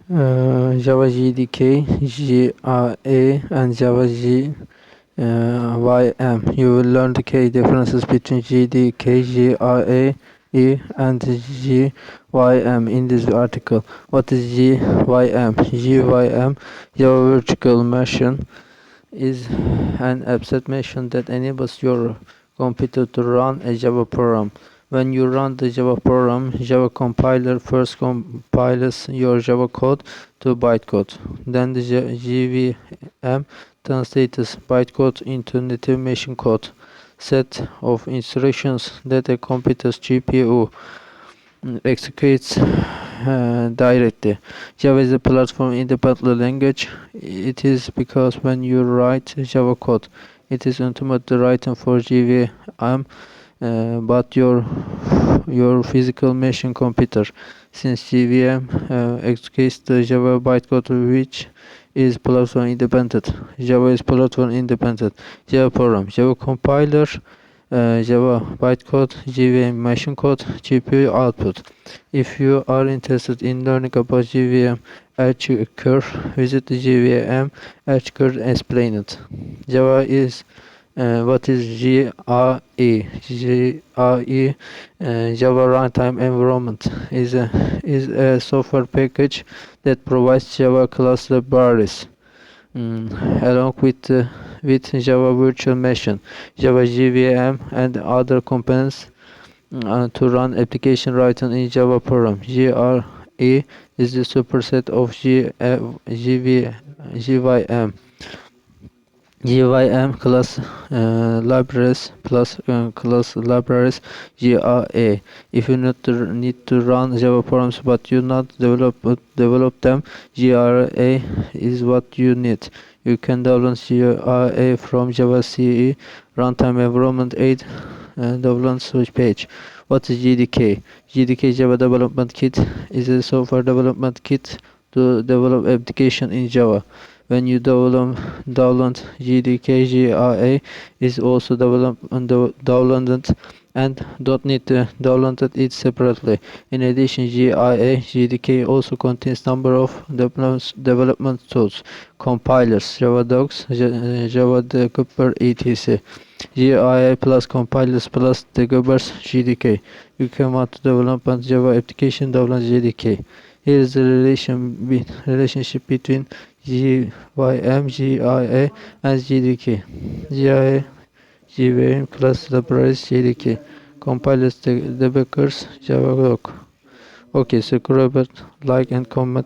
Java JDK, JRE, and Java JVM. You will learn the key differences between JDK, JRE, and JVM in this article. What is JVM? JVM, Java Virtual Machine, is an abstract machine that enables your computer to run a Java program. When you run the Java program, Java compiler first compiles your Java code to bytecode. Then the JVM translates bytecode into native machine code, set of instructions that a computer's GPU executes directly. Java is a platform-independent language. It is because when you write Java code, it is ultimately written for JVM, but your physical machine computer, since JVM executes the Java bytecode, which is platform independent. Java is platform independent. Java program, Java compiler, Java bytecode, JVM machine code, GPU output. If you are interested in learning about JVM architecture, visit the JVM architecture explained. Java is what is JRE? JRE, Java Runtime Environment, is a software package that provides Java class libraries along with Java Virtual Machine, Java JVM, and other components to run application written in Java program. JRE is the superset of JVM. JVM class libraries plus class libraries JRE. If you need to run Java programs but you not develop them, JRE is what you need. You can download JRE from Java CE Runtime Environment 8 download switch page. What is JDK? JDK, Java Development Kit, is a software development kit to develop application in Java. When you download JDK, JRE is also downloaded and don't need to download it separately. In addition, JDK also contains number of development tools, compilers, Java docs, Java debugger, etc. JRE plus compilers plus debuggers JDK. You can want to develop Java application, download JDK. Here is the relationship between JVM, JRE, and JDK. JRE, JVM class libraries, JDK. Compilers, debuggers, Java doc. Okay, subscribe, like, and comment.